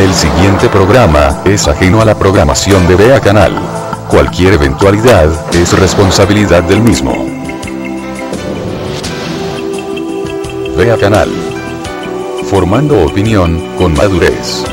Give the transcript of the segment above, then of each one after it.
El siguiente programa es ajeno a la programación de Vea Canal. Cualquier eventualidad es responsabilidad del mismo. Vea Canal. Formando opinión con madurez.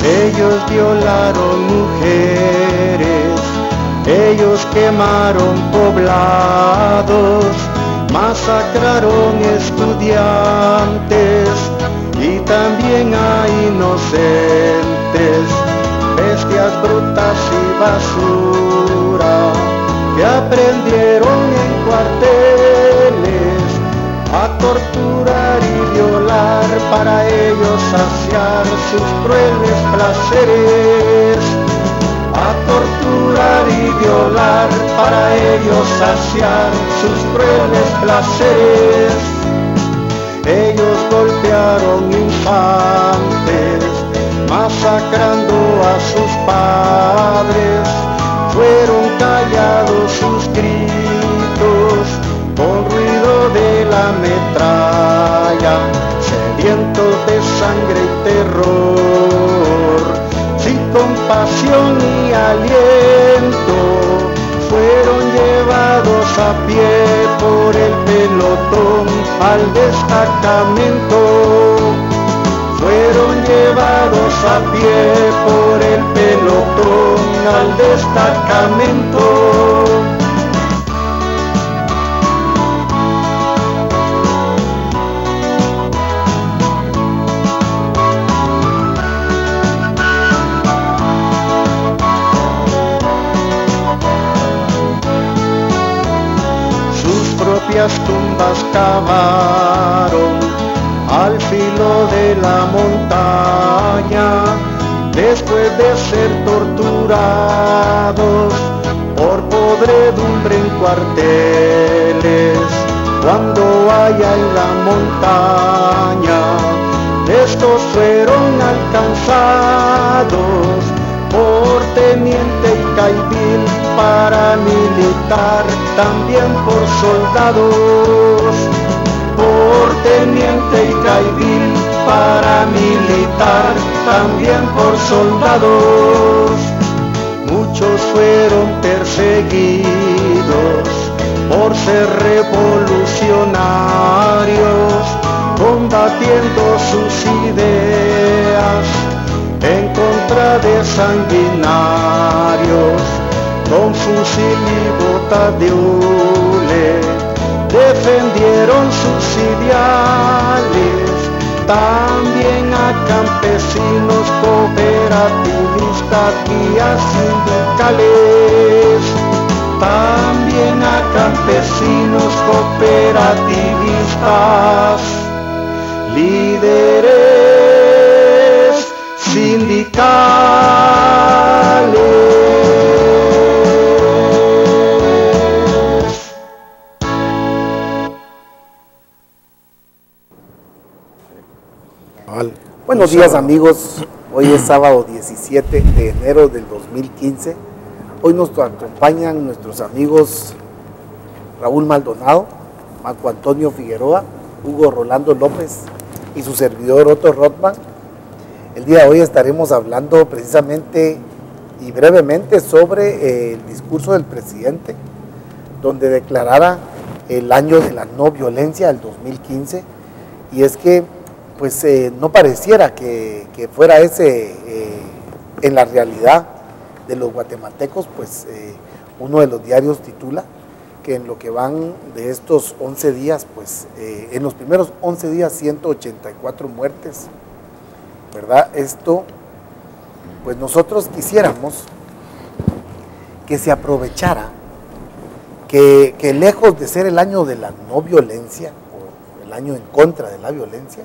Ellos violaron mujeres, ellos quemaron poblados, masacraron estudiantes y también a inocentes, bestias brutas y basura que aprendieron en cuarteles a torturar y violar para ellos saciar sus crueles placeres, a torturar y violar para ellos saciar sus crueles placeres. Ellos golpearon infantes, masacrando a sus padres, fueron callados sus gritos con ruido de la metralla, sedientos de sangre y terror, sin compasión y aliento, fueron llevados a pie por el pelotón al destacamento, fueron llevados a pie por el pelotón al destacamento. Tumbas cavaron al filo de la montaña, después de ser torturados por podredumbre en cuarteles. Cuando allá en la montaña estos fueron alcanzados por teniente y caidil paramilitar, también por soldados, por teniente y caidil paramilitar, también por soldados. Muchos fueron perseguidos por ser revolucionarios, combatiendo sus ideas en contra de sanguinarios, con fusil y bota de hule, defendieron sus ideales. También a campesinos, cooperativistas y a sindicales, también a campesinos, cooperativistas, líderes sindicales. Buenos días amigos, hoy es sábado 17 de enero del 2015. Hoy nos acompañan nuestros amigos Raúl Maldonado, Marco Antonio Figueroa, Hugo Rolando López y su servidor Otto Rothman. El día de hoy estaremos hablando precisamente y brevemente sobre el discurso del presidente, donde declarara el año de la no violencia del 2015, y es que pues no pareciera que fuera ese en la realidad de los guatemaltecos. Pues uno de los diarios titula que en lo que van de estos 11 días, pues en los primeros 11 días 184 muertes, ¿verdad? Esto, pues nosotros quisiéramos que se aprovechara que lejos de ser el año de la no violencia o el año en contra de la violencia,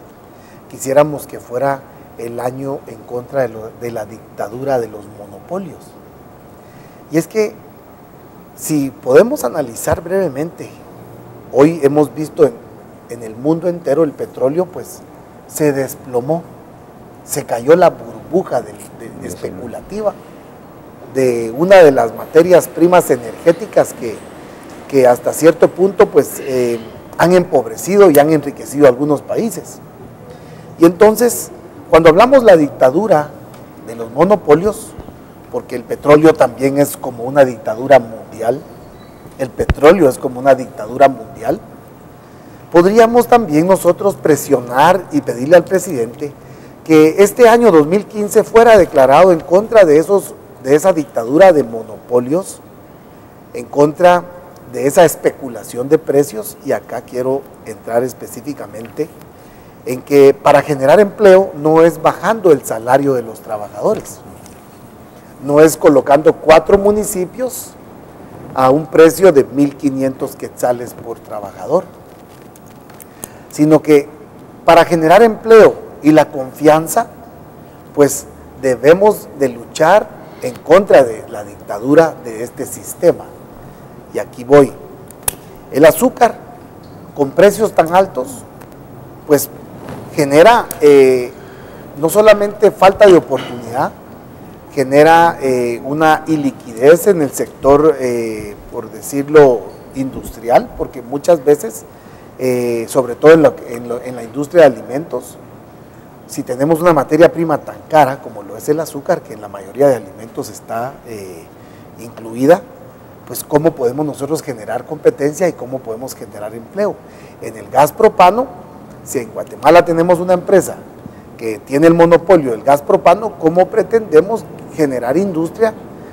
quisiéramos que fuera el año en contra de la dictadura de los monopolios. Y es que si podemos analizar brevemente, hoy hemos visto en el mundo entero el petróleo pues se desplomó, se cayó la burbuja especulativa de una de las materias primas energéticas que hasta cierto punto pues han empobrecido y han enriquecido a algunos países. Y entonces, cuando hablamos la dictadura de los monopolios, porque el petróleo también es como una dictadura mundial, el petróleo es como una dictadura mundial, podríamos también nosotros presionar y pedirle al presidente que este año 2015 fuera declarado en contra de esa dictadura de monopolios, en contra de esa especulación de precios, y acá quiero entrar específicamente en que para generar empleo no es bajando el salario de los trabajadores, no es colocando 4 municipios a un precio de 1.500 quetzales por trabajador, sino que para generar empleo y la confianza, pues debemos de luchar en contra de la dictadura de este sistema. Y aquí voy. El azúcar, con precios tan altos, pues genera no solamente falta de oportunidad, genera una iliquidez en el sector, por decirlo, industrial, porque muchas veces, sobre todo en la industria de alimentos, si tenemos una materia prima tan cara como lo es el azúcar, que en la mayoría de alimentos está incluida, pues cómo podemos nosotros generar competencia y cómo podemos generar empleo. En el gas propano, si en Guatemala tenemos una empresa que tiene el monopolio del gas propano, ¿cómo pretendemos generar industria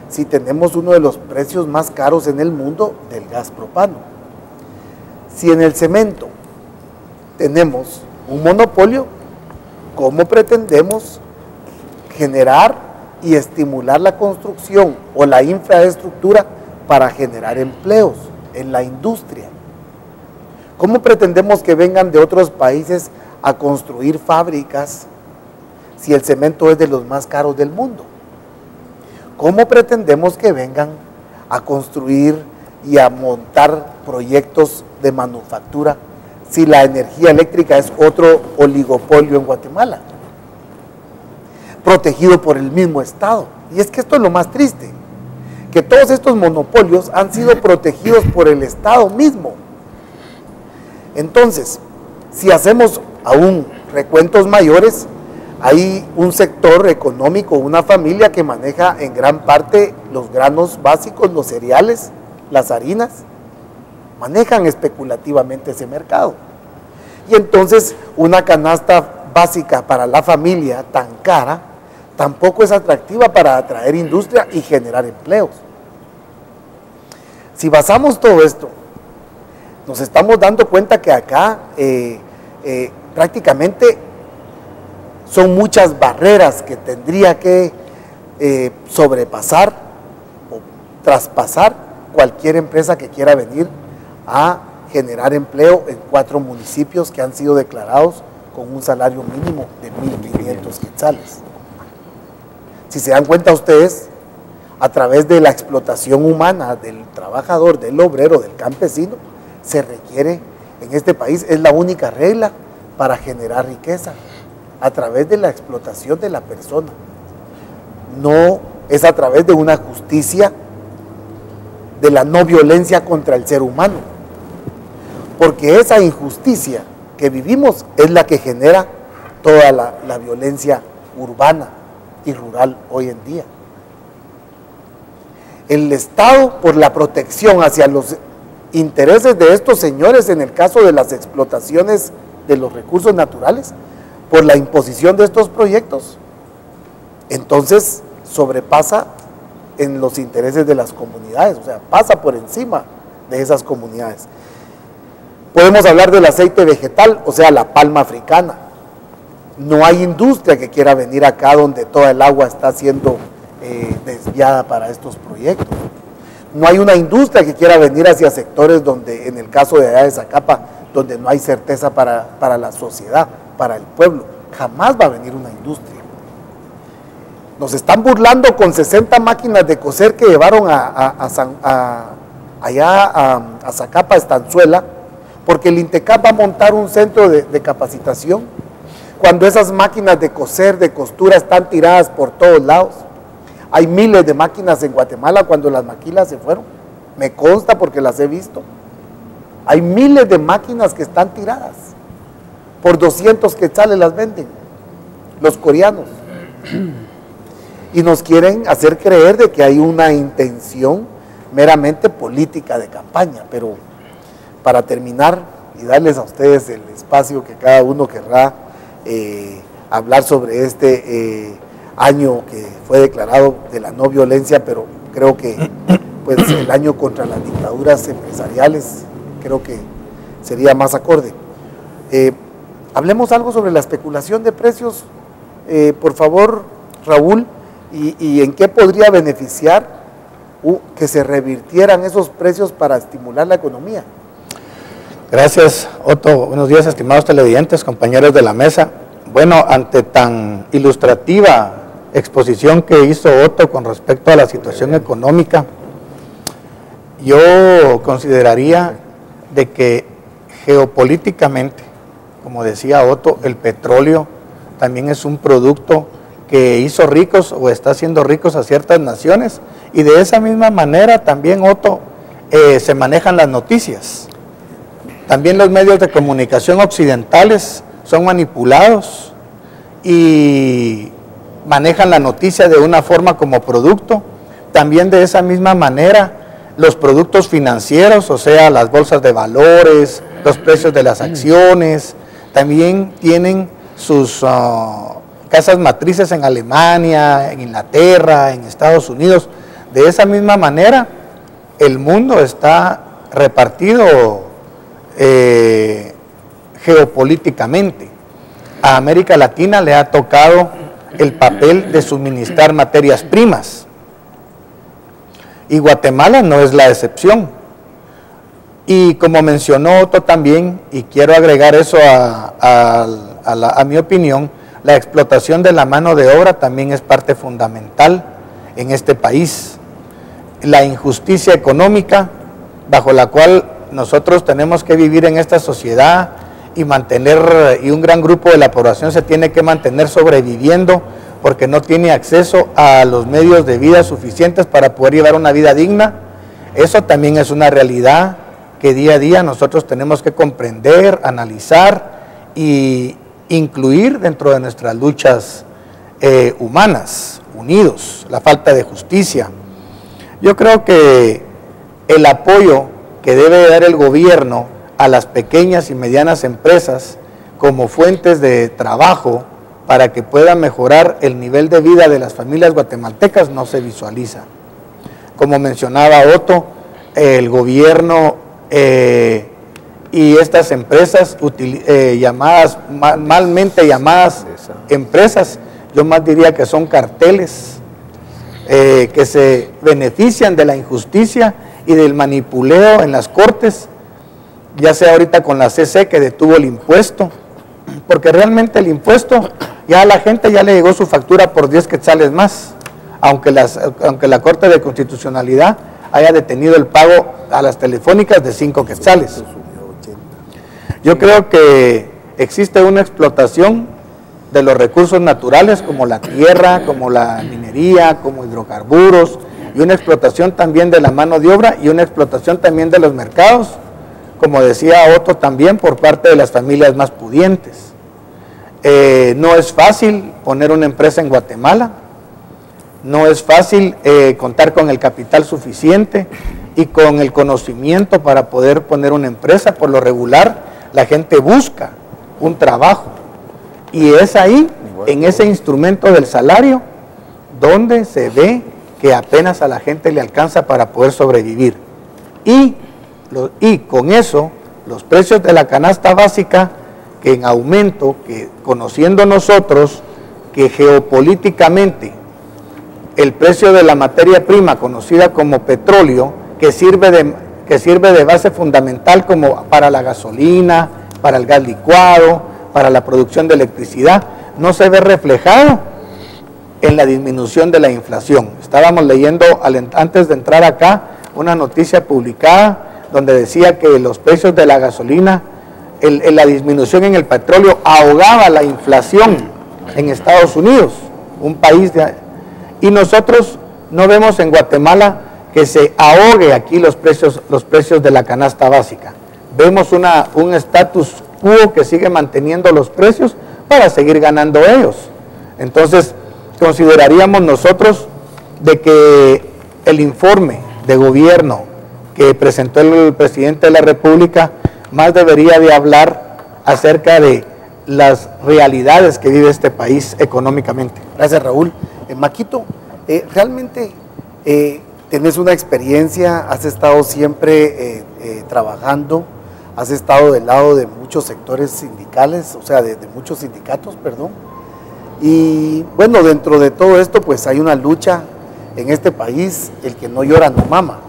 si tenemos uno de los precios más caros en el mundo del gas propano? Si en el cemento tenemos un monopolio, ¿cómo pretendemos generar y estimular la construcción o la infraestructura para generar empleos en la industria? ¿Cómo pretendemos que vengan de otros países a construir fábricas si el cemento es de los más caros del mundo? ¿Cómo pretendemos que vengan a construir y a montar proyectos de manufactura si la energía eléctrica es otro oligopolio en Guatemala, protegido por el mismo Estado? Y es que esto es lo más triste, que todos estos monopolios han sido protegidos por el Estado mismo. Entonces, si hacemos aún recuentos mayores, hay un sector económico, una familia que maneja en gran parte los granos básicos, los cereales, las harinas, manejan especulativamente ese mercado. Y entonces una canasta básica para la familia tan cara, tampoco es atractiva para atraer industria y generar empleos. Si basamos todo esto, nos estamos dando cuenta que acá prácticamente son muchas barreras que tendría que sobrepasar o traspasar cualquier empresa que quiera venir a generar empleo en 4 municipios que han sido declarados con un salario mínimo de 1.500 quetzales. Si se dan cuenta ustedes, a través de la explotación humana del trabajador, del obrero, del campesino, se requiere en este país, es la única regla para generar riqueza, a través de la explotación de la persona. No es a través de una justicia de la no violencia contra el ser humano, porque esa injusticia que vivimos es la que genera toda la violencia urbana y rural hoy en día. El Estado, por la protección hacia los intereses de estos señores en el caso de las explotaciones de los recursos naturales, por la imposición de estos proyectos, entonces sobrepasa en los intereses de las comunidades, o sea, pasa por encima de esas comunidades. Podemos hablar del aceite vegetal, o sea, la palma africana. No hay industria que quiera venir acá donde toda el agua está siendo desviada para estos proyectos. No hay una industria que quiera venir hacia sectores donde, en el caso de allá de Zacapa, donde no hay certeza para la sociedad, para el pueblo. Jamás va a venir una industria. Nos están burlando con 60 máquinas de coser que llevaron allá a Zacapa, Estanzuela, porque el INTECAP va a montar un centro de capacitación, cuando esas máquinas de coser, de costura están tiradas por todos lados. Hay miles de máquinas en Guatemala cuando las maquilas se fueron. Me consta porque las he visto. Hay miles de máquinas que están tiradas. Por 200 quetzales las venden los coreanos. Y nos quieren hacer creer de que hay una intención meramente política de campaña. Pero para terminar y darles a ustedes el espacio que cada uno querrá hablar sobre este año que fue declarado de la no violencia, pero creo que pues el año contra las dictaduras empresariales creo que sería más acorde. Hablemos algo sobre la especulación de precios, por favor, Raúl, y en qué podría beneficiar que se revirtieran esos precios para estimular la economía. Gracias, Otto. Buenos días, estimados televidentes, compañeros de la mesa. Bueno, ante tan ilustrativa exposición que hizo Otto con respecto a la situación económica, yo consideraría de que geopolíticamente, como decía Otto, el petróleo también es un producto que hizo ricos o está haciendo ricos a ciertas naciones, y de esa misma manera también, Otto, se manejan las noticias. También los medios de comunicación occidentales son manipulados y manejan la noticia de una forma como producto. También de esa misma manera los productos financieros, o sea, las bolsas de valores, los precios de las acciones, también tienen sus casas matrices en Alemania, en Inglaterra, en Estados Unidos. De esa misma manera, el mundo está repartido geopolíticamente. A América Latina le ha tocado el papel de suministrar materias primas, y Guatemala no es la excepción. Y como mencionó Otto también, y quiero agregar eso a mi opinión, la explotación de la mano de obra también es parte fundamental en este país. La injusticia económica bajo la cual nosotros tenemos que vivir en esta sociedad y un gran grupo de la población se tiene que mantener sobreviviendo porque no tiene acceso a los medios de vida suficientes para poder llevar una vida digna. Eso también es una realidad que día a día nosotros tenemos que comprender, analizar e incluir dentro de nuestras luchas humanas, unidos. La falta de justicia. Yo creo que el apoyo que debe dar el gobierno a las pequeñas y medianas empresas como fuentes de trabajo para que puedan mejorar el nivel de vida de las familias guatemaltecas no se visualiza. Como mencionaba Otto, el gobierno y estas empresas malmente llamadas empresas, yo más diría que son carteles que se benefician de la injusticia y del manipuleo en las cortes, ya sea ahorita con la CC que detuvo el impuesto, porque realmente el impuesto ya a la gente ya le llegó su factura por 10 quetzales más, aunque la Corte de Constitucionalidad haya detenido el pago a las telefónicas de 5 quetzales. Yo creo que existe una explotación de los recursos naturales como la tierra, como la minería, como hidrocarburos, y una explotación también de la mano de obra y una explotación también de los mercados, como decía Otto, también por parte de las familias más pudientes. No es fácil poner una empresa en Guatemala, no es fácil contar con el capital suficiente y con el conocimiento para poder poner una empresa. Por lo regular, la gente busca un trabajo y es ahí, en ese instrumento del salario, donde se ve que apenas a la gente le alcanza para poder sobrevivir. Y con eso, los precios de la canasta básica, que en aumento, que conociendo nosotros que geopolíticamente el precio de la materia prima conocida como petróleo, que sirve de base fundamental como para la gasolina, para el gas licuado, para la producción de electricidad, no se ve reflejado en la disminución de la inflación. Estábamos leyendo antes de entrar acá una noticia publicada donde decía que los precios de la gasolina la disminución en el petróleo ahogaba la inflación en Estados Unidos, un país y nosotros no vemos en Guatemala que se ahogue aquí los precios de la canasta básica. Vemos un status quo que sigue manteniendo los precios para seguir ganando ellos. Entonces, consideraríamos nosotros de que el informe de gobierno que presentó el presidente de la República más debería de hablar acerca de las realidades que vive este país económicamente. Gracias, Raúl. Maquito, realmente tenés una experiencia, has estado siempre trabajando, has estado del lado de muchos sectores sindicales, o sea, de muchos sindicatos, perdón. Y bueno, dentro de todo esto, pues hay una lucha en este país, el que no llora no mama.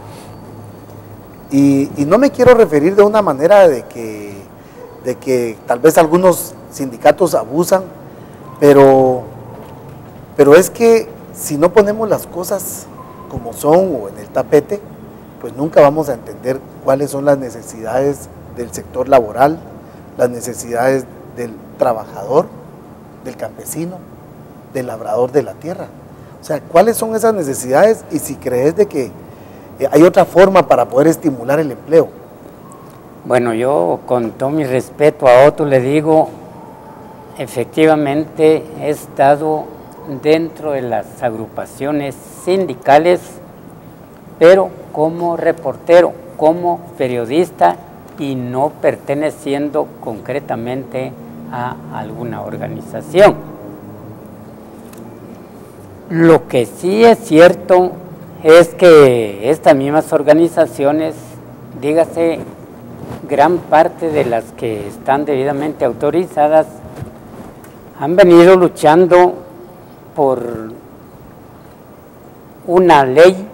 Y no me quiero referir de una manera de que tal vez algunos sindicatos abusan, pero es que si no ponemos las cosas como son o en el tapete, pues nunca vamos a entender cuáles son las necesidades del sector laboral, las necesidades del trabajador, del campesino, del labrador de la tierra. O sea, cuáles son esas necesidades y si crees de que hay otra forma para poder estimular el empleo. Bueno, yo con todo mi respeto a Otto le digo, efectivamente he estado dentro de las agrupaciones sindicales, pero como reportero, como periodista y no perteneciendo concretamente a alguna organización. Lo que sí es cierto es que estas mismas organizaciones, dígase, gran parte de las que están debidamente autorizadas, han venido luchando por una ley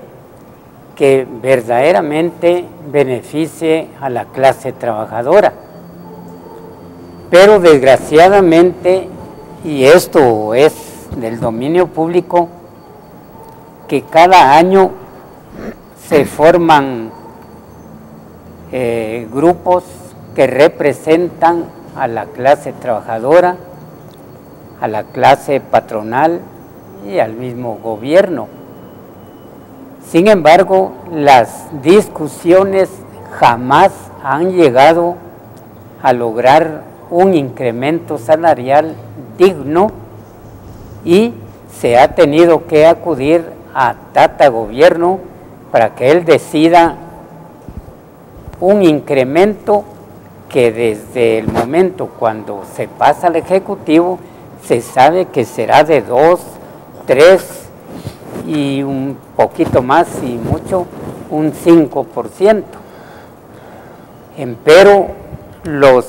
que verdaderamente beneficie a la clase trabajadora. Pero desgraciadamente, y esto es del dominio público, que cada año se forman grupos que representan a la clase trabajadora, a la clase patronal y al mismo gobierno. Sin embargo, las discusiones jamás han llegado a lograr un incremento salarial digno y se ha tenido que acudir a Tata Gobierno para que él decida un incremento que desde el momento cuando se pasa al Ejecutivo se sabe que será de 2, 3 y un poquito más y mucho, un 5%. Empero los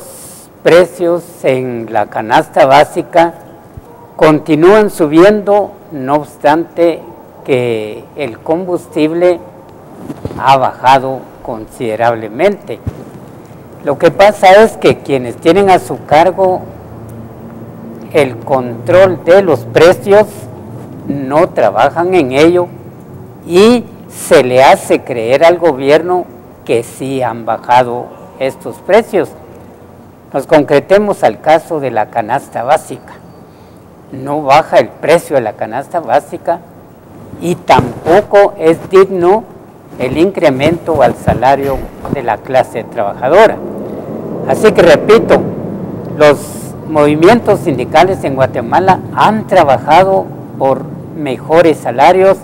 precios en la canasta básica continúan subiendo, no obstante que el combustible ha bajado considerablemente. Lo que pasa es que quienes tienen a su cargo el control de los precios no trabajan en ello y se le hace creer al gobierno que sí han bajado estos precios. Nos concretemos al caso de la canasta básica. No baja el precio de la canasta básica y tampoco es digno el incremento al salario de la clase trabajadora. Así que repito, los movimientos sindicales en Guatemala han trabajado por mejores salarios,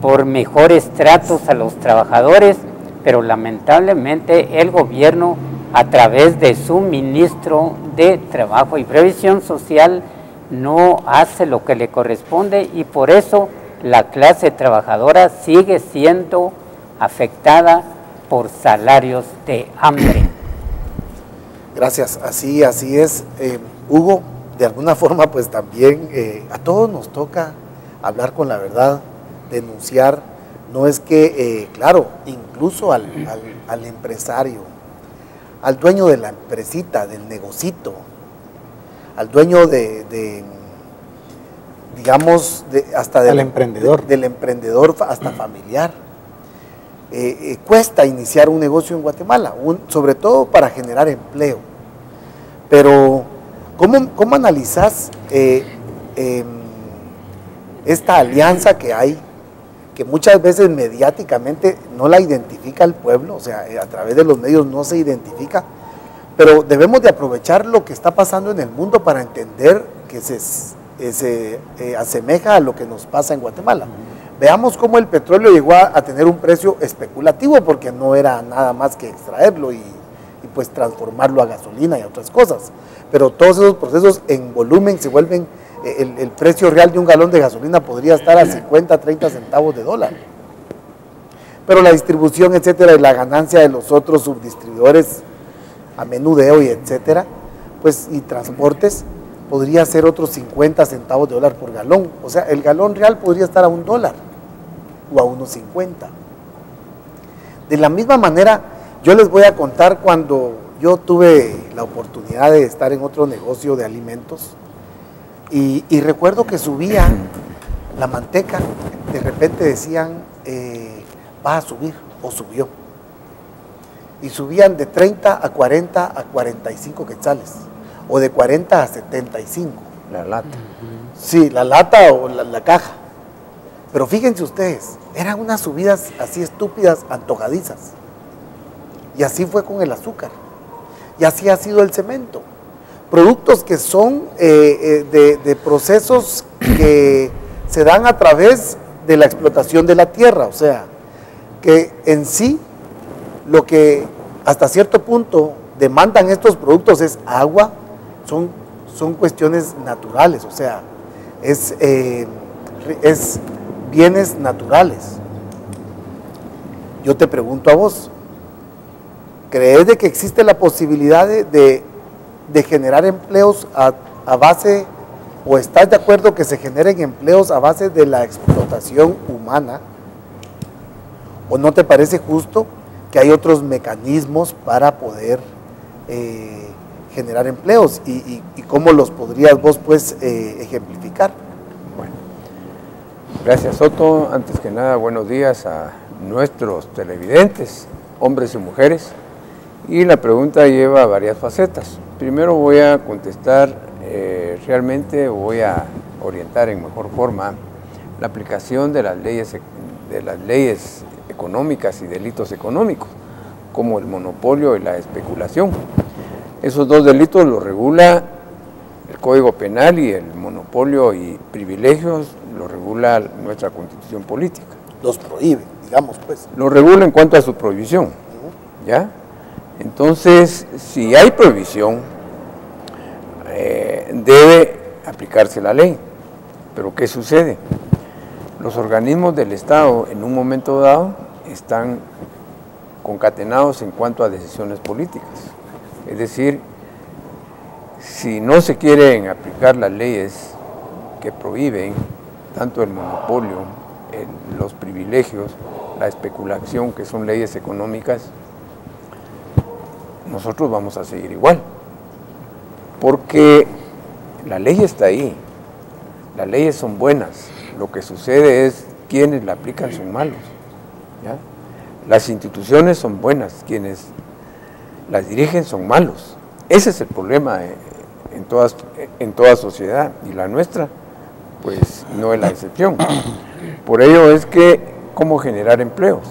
por mejores tratos a los trabajadores, pero lamentablemente el gobierno, a través de su ministro de Trabajo y Previsión Social, no hace lo que le corresponde y por eso la clase trabajadora sigue siendo afectada por salarios de hambre. Gracias, así es. Hugo, de alguna forma pues también a todos nos toca hablar con la verdad, denunciar. No es que, claro, incluso al empresario, al dueño de la empresita, del negocito, al dueño digamos, hasta del emprendedor. Del emprendedor hasta familiar. Cuesta iniciar un negocio en Guatemala, sobre todo para generar empleo. Pero, ¿cómo analizás esta alianza que hay, que muchas veces mediáticamente no la identifica el pueblo, o sea, a través de los medios no se identifica, pero debemos de aprovechar lo que está pasando en el mundo para entender que se asemeja a lo que nos pasa en Guatemala? Veamos cómo el petróleo llegó a tener un precio especulativo, porque no era nada más que extraerlo y pues transformarlo a gasolina y a otras cosas. Pero todos esos procesos en volumen se vuelven, el precio real de un galón de gasolina podría estar a 50, 30 centavos de dólar. Pero la distribución, etcétera, y la ganancia de los otros subdistribuidores a menudeo y etcétera, pues, y transportes, podría ser otros 50 centavos de dólar por galón. O sea, el galón real podría estar a $1 o a 1.50. De la misma manera, yo les voy a contar cuando yo tuve la oportunidad de estar en otro negocio de alimentos y recuerdo que subía la manteca, de repente decían, va a subir, o subió. Y subían de 30 a 40 a 45 quetzales, o de 40 a 75. La lata. Sí, la lata o la caja. Pero fíjense ustedes, eran unas subidas así estúpidas, antojadizas. Y así fue con el azúcar. Y así ha sido el cemento. Productos que son de procesos que se dan a través de la explotación de la tierra. O sea, que en sí lo que hasta cierto punto demandan estos productos es agua, son cuestiones naturales, o sea, es bienes naturales. Yo te pregunto a vos, ¿crees de que existe la posibilidad de generar empleos a base, o estás de acuerdo que se generen empleos a base de la explotación humana? ¿O no te parece justo que hay otros mecanismos para poder generar empleos? ¿Y cómo los podrías vos, pues, ejemplificar? Bueno, gracias, Soto. Antes que nada, buenos días a nuestros televidentes, hombres y mujeres. Y la pregunta lleva varias facetas. Primero voy a contestar, realmente voy a orientar en mejor forma la aplicación de las leyes económicas y delitos económicos, como el monopolio y la especulación. Esos dos delitos los regula el Código Penal, y el monopolio y privilegios lo regula nuestra Constitución Política. Los prohíbe, digamos, pues. Lo regula en cuanto a su prohibición, ¿ya? Entonces, si hay prohibición, debe aplicarse la ley. Pero ¿qué sucede? Los organismos del Estado en un momento dado están concatenados en cuanto a decisiones políticas. Es decir, si no se quieren aplicar las leyes que prohíben tanto el monopolio, los privilegios, la especulación, que son leyes económicas, nosotros vamos a seguir igual. Porque la ley está ahí, las leyes son buenas. Lo que sucede es quienes la aplican son malos, ¿ya? Las instituciones son buenas, quienes las dirigen son malos. Ese es el problema en toda sociedad, y la nuestra pues no es la excepción. Por ello es que cómo generar empleos.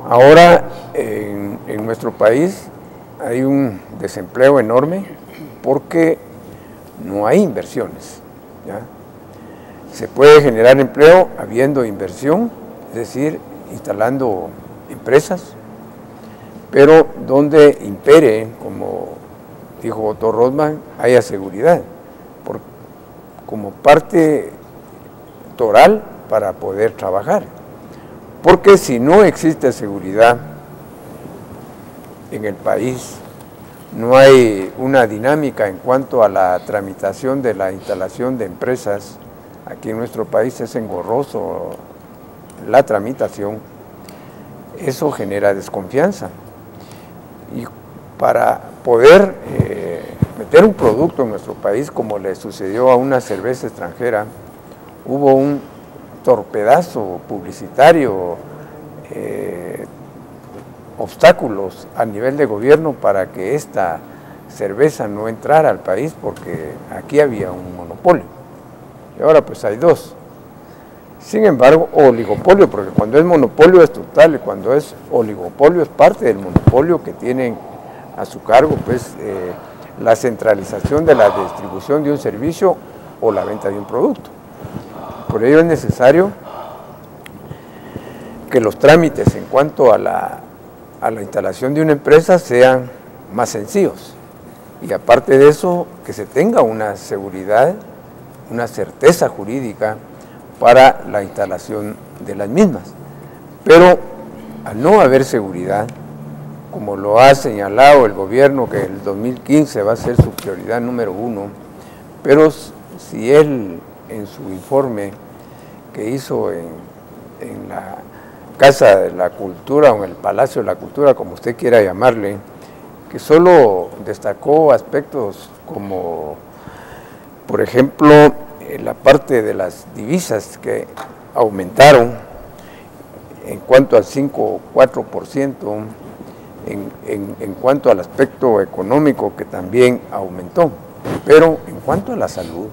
Ahora en nuestro país hay un desempleo enorme porque no hay inversiones, ¿ya? Se puede generar empleo habiendo inversión, es decir, instalando empresas, pero donde impere, como dijo Otto Rothman, haya seguridad, como parte toral para poder trabajar. Porque si no existe seguridad en el país, no hay una dinámica en cuanto a la tramitación de la instalación de empresas. Aquí en nuestro país es engorroso la tramitación, eso genera desconfianza. Y para poder meter un producto en nuestro país, como le sucedió a una cerveza extranjera, hubo un torpedazo publicitario, obstáculos a nivel de gobierno para que esta cerveza no entrara al país porque aquí había un monopolio. Y ahora pues hay dos. Sin embargo, oligopolio, porque cuando es monopolio es total y cuando es oligopolio es parte del monopolio que tienen a su cargo pues la centralización de la distribución de un servicio o la venta de un producto. Por ello es necesario que los trámites en cuanto a la instalación de una empresa sean más sencillos y aparte de eso que se tenga una seguridad, una certeza jurídica para la instalación de las mismas. Pero al no haber seguridad, como lo ha señalado el gobierno que el 2015 va a ser su prioridad número 1, pero si él en su informe que hizo en la Casa de la Cultura o en el Palacio de la Cultura, como usted quiera llamarle, que solo destacó aspectos como, por ejemplo, la parte de las divisas que aumentaron en cuanto al 5 o 4%, en cuanto al aspecto económico que también aumentó, pero en cuanto a la salud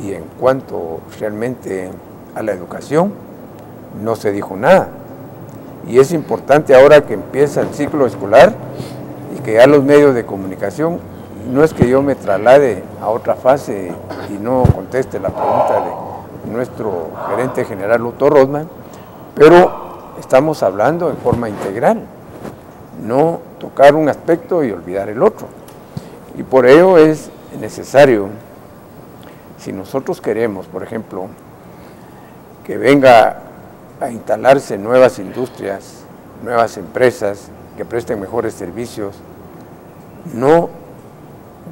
y en cuanto realmente a la educación, no se dijo nada. Y es importante ahora que empieza el ciclo escolar y que ya los medios de comunicación, no es que yo me traslade a otra fase y no conteste la pregunta de nuestro gerente general Otto Rothman, pero estamos hablando en forma integral, no tocar un aspecto y olvidar el otro. Y por ello es necesario, si nosotros queremos, por ejemplo, que venga a instalarse nuevas industrias, nuevas empresas que presten mejores servicios, no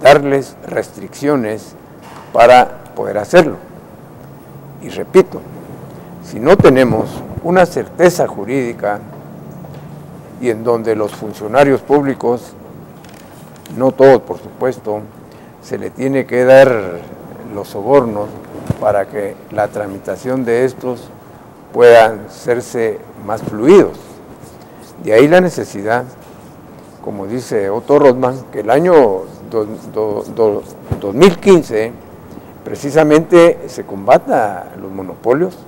darles restricciones para poder hacerlo. Y repito, si no tenemos una certeza jurídica y en donde los funcionarios públicos, no todos por supuesto, se le tiene que dar los sobornos para que la tramitación de estos puedan hacerse más fluidos. De ahí la necesidad, como dice Otto Rothman, que el año 2015 precisamente se combata los monopolios,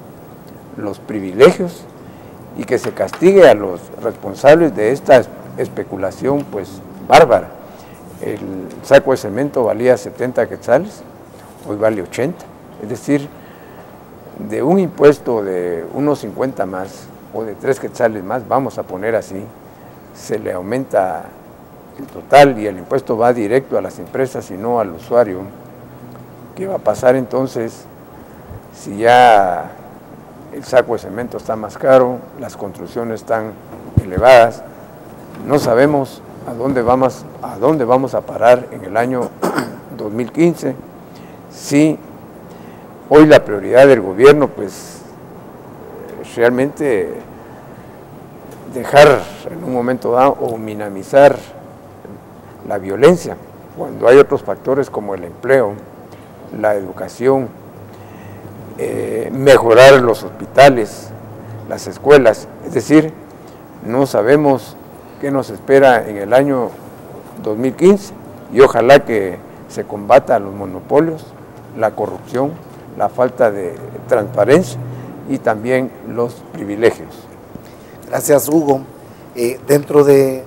los privilegios y que se castigue a los responsables de esta especulación pues bárbara. El saco de cemento valía 70 quetzales, hoy vale 80, es decir, de un impuesto de unos 50 más o de 3 quetzales más, vamos a poner así, se le aumenta el total y el impuesto va directo a las empresas y no al usuario. ¿Qué va a pasar entonces si ya el saco de cemento está más caro, las construcciones están elevadas? No sabemos a dónde vamos a parar en el año 2015 si hoy la prioridad del gobierno pues realmente dejar en un momento dado o minimizar la violencia, cuando hay otros factores como el empleo, la educación, mejorar los hospitales, las escuelas, es decir, no sabemos qué nos espera en el año 2015 y ojalá que se combata los monopolios, la corrupción, la falta de transparencia y también los privilegios. Gracias, Hugo. Dentro de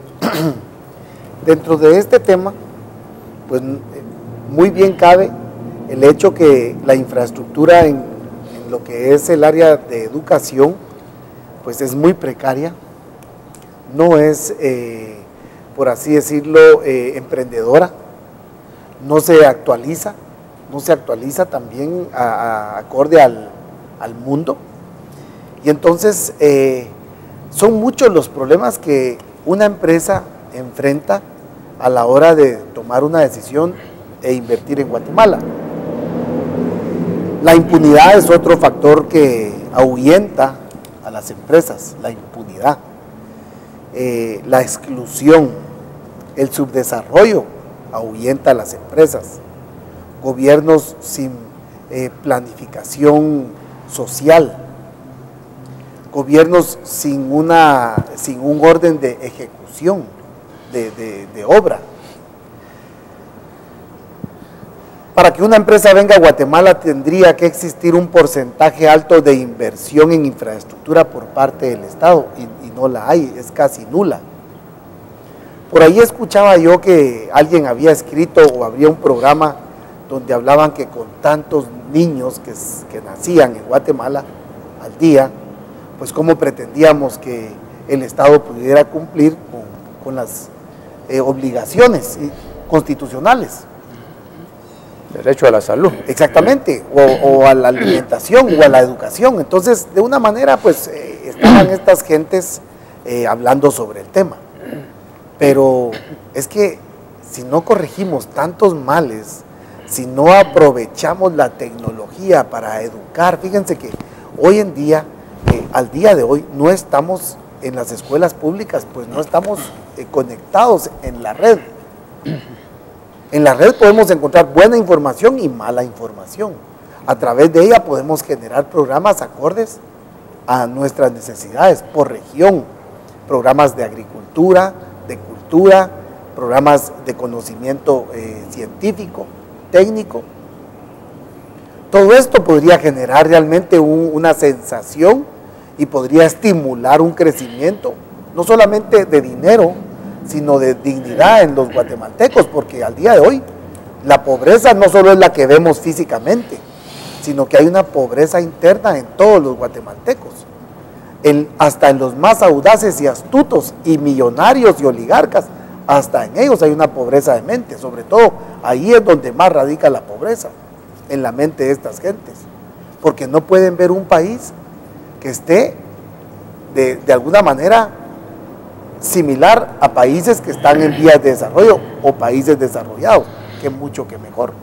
este tema, pues muy bien cabe el hecho que la infraestructura en lo que es el área de educación, pues es muy precaria, no es, por así decirlo, emprendedora, no se actualiza también acorde al mundo. Y entonces son muchos los problemas que una empresa enfrenta a la hora de tomar una decisión e invertir en Guatemala. La impunidad es otro factor que ahuyenta a las empresas, la impunidad, la exclusión, el subdesarrollo ahuyenta a las empresas, gobiernos sin planificación social, gobiernos sin un orden de ejecución de obra. Para que una empresa venga a Guatemala tendría que existir un porcentaje alto de inversión en infraestructura por parte del Estado y no la hay, es casi nula. Por ahí escuchaba yo que alguien había escrito o habría un programa donde hablaban que con tantos niños que nacían en Guatemala al día, pues cómo pretendíamos que el Estado pudiera cumplir con las obligaciones constitucionales. Derecho a la salud. Exactamente, o a la alimentación o a la educación. Entonces, de una manera, pues, estaban estas gentes hablando sobre el tema. Pero es que si no corregimos tantos males, si no aprovechamos la tecnología para educar, fíjense que hoy en día, al día de hoy, no estamos en las escuelas públicas, pues no estamos conectados en la red. En la red podemos encontrar buena información y mala información. A través de ella podemos generar programas acordes a nuestras necesidades por región, programas de agricultura, de cultura, programas de conocimiento científico, técnico. Todo esto podría generar realmente una sensación y podría estimular un crecimiento, no solamente de dinero, sino de dignidad en los guatemaltecos, porque al día de hoy la pobreza no solo es la que vemos físicamente, sino que hay una pobreza interna en todos los guatemaltecos, hasta en los más audaces y astutos y millonarios y oligarcas, hasta en ellos hay una pobreza de mente, sobre todo ahí es donde más radica la pobreza, en la mente de estas gentes, porque no pueden ver un país que esté de alguna manera similar a países que están en vías de desarrollo o países desarrollados, que mucho que mejor.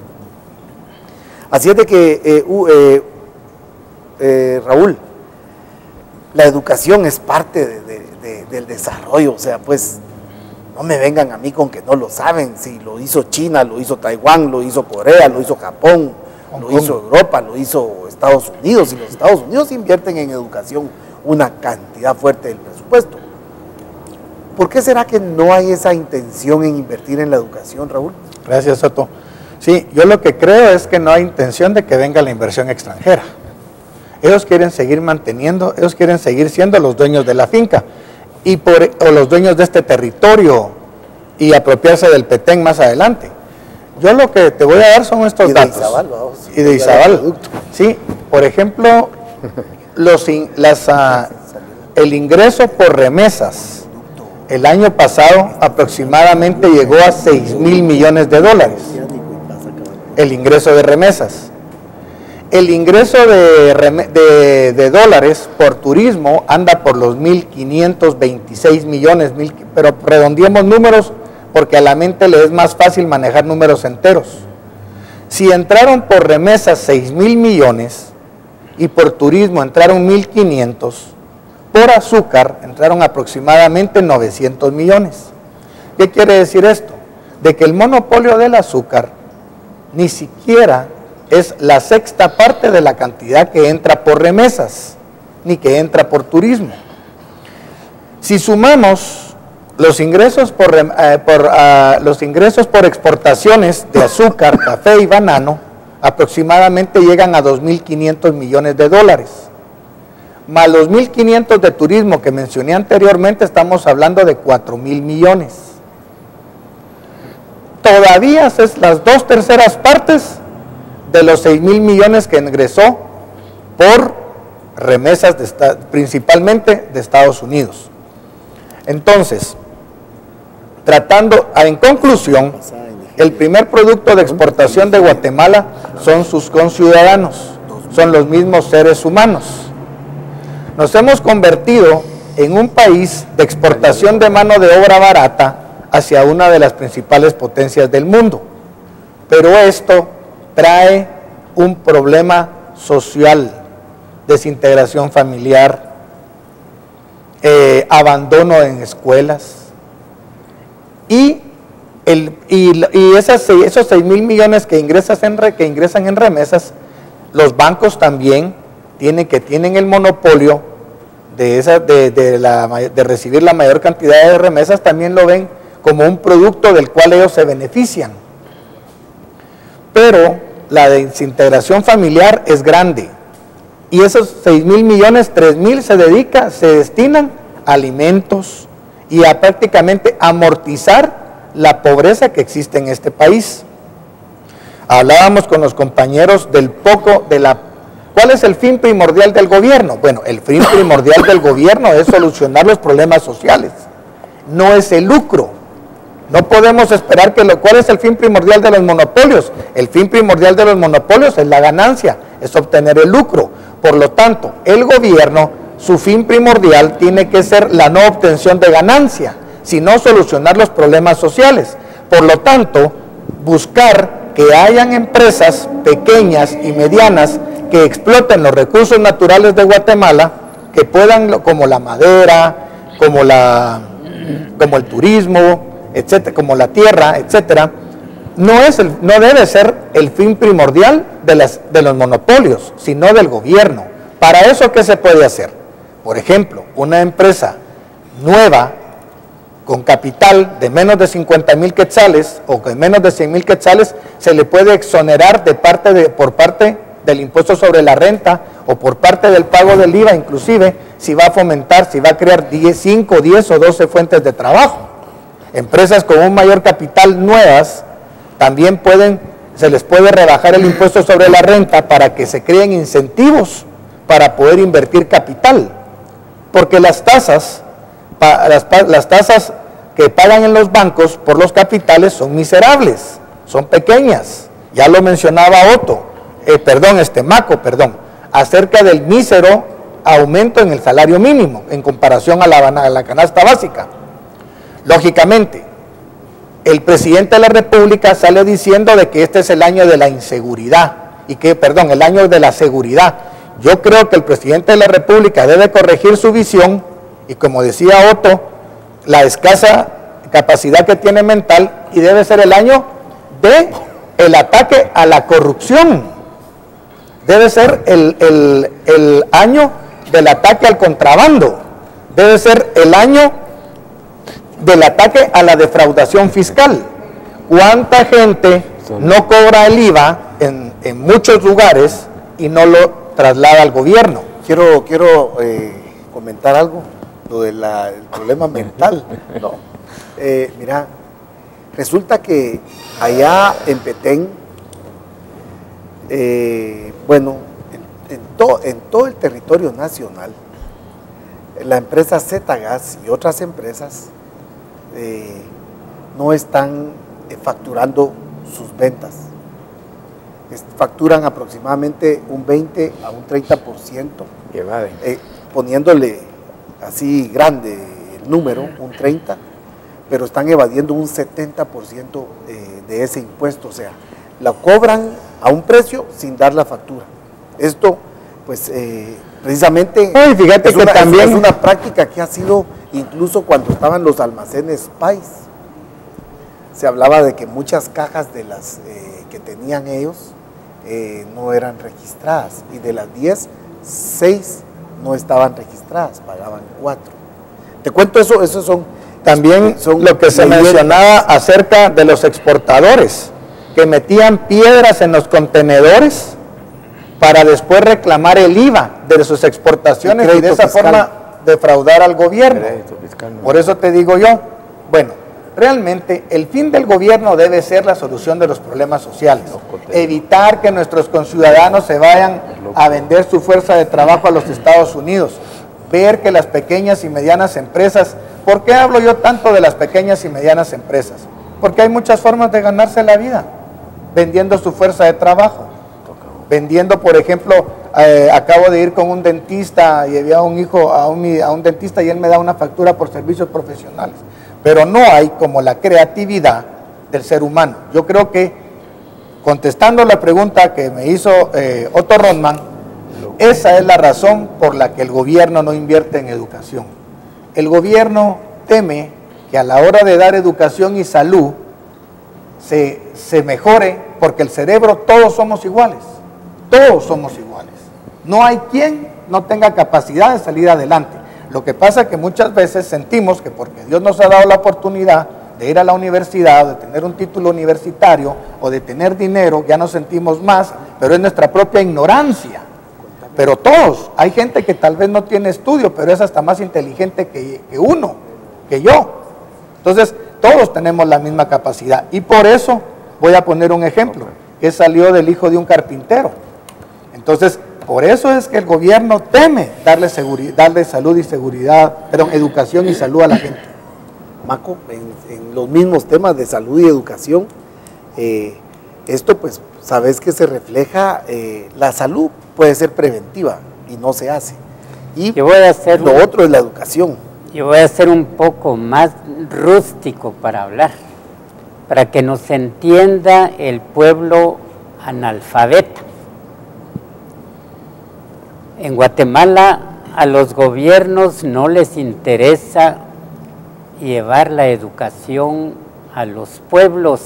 Así es de que, Raúl, la educación es parte del desarrollo, o sea, pues no me vengan a mí con que no lo saben, si lo hizo China, lo hizo Taiwán, lo hizo Corea, lo hizo Japón, lo hizo Europa, lo hizo Estados Unidos, y los Estados Unidos invierten en educación una cantidad fuerte del presupuesto. ¿Por qué será que no hay esa intención en invertir en la educación, Raúl? Gracias, Soto. Sí, yo lo que creo es que no hay intención de que venga la inversión extranjera. Ellos quieren seguir manteniendo, ellos quieren seguir siendo los dueños de la finca o los dueños de este territorio y apropiarse del Petén más adelante. Yo lo que te voy a dar son estos datos. Y de Izabal. Sí, por ejemplo, el ingreso por remesas. El año pasado aproximadamente llegó a 6,000 millones de dólares, el ingreso de remesas. El ingreso de dólares por turismo anda por los 1.526 millones, pero redondeemos números porque a la mente le es más fácil manejar números enteros. Si entraron por remesas 6,000 millones y por turismo entraron 1.500, por azúcar entraron aproximadamente 900 millones. ¿Qué quiere decir esto? De que el monopolio del azúcar ni siquiera es la sexta parte de la cantidad que entra por remesas, ni que entra por turismo. Si sumamos los ingresos por exportaciones de azúcar, café y banano, aproximadamente llegan a 2.500 millones de dólares. Más los 1.500 de turismo que mencioné anteriormente, estamos hablando de 4,000 millones. Todavía es las 2/3 partes de los 6,000 millones que ingresó por remesas principalmente de Estados Unidos. Entonces, en conclusión, el primer producto de exportación de Guatemala son sus conciudadanos, son los mismos seres humanos. Nos hemos convertido en un país de exportación de mano de obra barata hacia una de las principales potencias del mundo. Pero esto trae un problema social, desintegración familiar, abandono en escuelas y esos 6,000 millones que ingresan en remesas, los bancos también tienen el monopolio de recibir la mayor cantidad de remesas, también lo ven como un producto del cual ellos se benefician. Pero la desintegración familiar es grande. Y esos 6.000 millones, 3.000 se destinan a alimentos y a prácticamente amortizar la pobreza que existe en este país. Hablábamos con los compañeros ¿cuál es el fin primordial del gobierno? Bueno, el fin primordial del gobierno es solucionar los problemas sociales, no es el lucro. No podemos esperar ¿cuál es el fin primordial de los monopolios? El fin primordial de los monopolios es la ganancia, es obtener el lucro. Por lo tanto, el gobierno, su fin primordial tiene que ser la no obtención de ganancia, sino solucionar los problemas sociales. Por lo tanto, buscar que hayan empresas pequeñas y medianas que exploten los recursos naturales de Guatemala, que puedan, como la madera, como el turismo, etcétera, como la tierra, etcétera, no debe ser el fin primordial de los monopolios, sino del gobierno. Para eso, ¿qué se puede hacer? Por ejemplo, una empresa nueva con capital de menos de 50,000 quetzales o con menos de 100,000 quetzales se le puede exonerar por parte del impuesto sobre la renta o por parte del pago del IVA, inclusive si va a crear 5, 10 o 12 fuentes de trabajo. Empresas con un mayor capital nuevas también se les puede rebajar el impuesto sobre la renta para que se creen incentivos para poder invertir capital, porque las tasas que pagan en los bancos por los capitales son miserables, son pequeñas. Ya lo mencionaba Maco, acerca del mísero aumento en el salario mínimo en comparación a la canasta básica. Lógicamente, el presidente de la República sale diciendo de que este es el año de la inseguridad, el año de la seguridad. Yo creo que el presidente de la República debe corregir su visión y, como decía Otto, la escasa capacidad que tiene mental, y debe ser el año del ataque a la corrupción. Debe ser el año del ataque al contrabando. Debe ser el año del ataque a la defraudación fiscal. ¿Cuánta gente no cobra el IVA en muchos lugares y no lo traslada al gobierno? Quiero comentar algo, lo del problema mental. No. Mira, resulta que allá en Petén, en todo el territorio nacional, la empresa Z-Gas y otras empresas no están facturando sus ventas. Facturan aproximadamente un 20 a un 30%, poniéndole así grande el número, un 30%, pero están evadiendo un 70% de ese impuesto, o sea, la cobran a un precio sin dar la factura. Esto, pues, precisamente fíjate que también es una práctica que ha sido incluso cuando estaban los almacenes Pais. Se hablaba de que muchas cajas de las que tenían ellos no eran registradas, y de las 10, 6 no estaban registradas, pagaban 4. Te cuento eso, esos son también lo que se mencionaba acerca de los exportadores, que metían piedras en los contenedores para después reclamar el IVA de sus exportaciones y de esa forma defraudar al gobierno. Por eso te digo yo, bueno, realmente el fin del gobierno debe ser la solución de los problemas sociales, evitar que nuestros conciudadanos se vayan a vender su fuerza de trabajo a los Estados Unidos, ver que las pequeñas y medianas empresas, ¿por qué hablo yo tanto de las pequeñas y medianas empresas? Porque hay muchas formas de ganarse la vida, vendiendo su fuerza de trabajo, vendiendo, por ejemplo, acabo de ir con un dentista, llevé a un hijo a un dentista y él me da una factura por servicios profesionales, pero no hay como la creatividad del ser humano. Yo creo que, contestando la pregunta que me hizo Otto Rodman, esa es la razón por la que el gobierno no invierte en educación. El gobierno teme que a la hora de dar educación y salud se mejore, porque el cerebro todos somos iguales, todos somos iguales. No hay quien no tenga capacidad de salir adelante. Lo que pasa es que muchas veces sentimos que porque Dios nos ha dado la oportunidad de ir a la universidad, de tener un título universitario o de tener dinero, ya nos sentimos más, pero es nuestra propia ignorancia. Pero todos, hay gente que tal vez no tiene estudio, pero es hasta más inteligente que uno, que yo. Entonces, todos tenemos la misma capacidad. Y por eso, voy a poner un ejemplo, que salió del hijo de un carpintero. Entonces, por eso es que el gobierno teme darle salud y seguridad, perdón, educación y salud a la gente. Maco, en los mismos temas de salud y educación, esto pues sabes que se refleja, la salud puede ser preventiva y no se hace. Y yo voy a hacer lo otro es la educación. Yo voy a ser un poco más rústico para hablar, para que nos entienda el pueblo analfabeta. En Guatemala a los gobiernos no les interesa llevar la educación a los pueblos,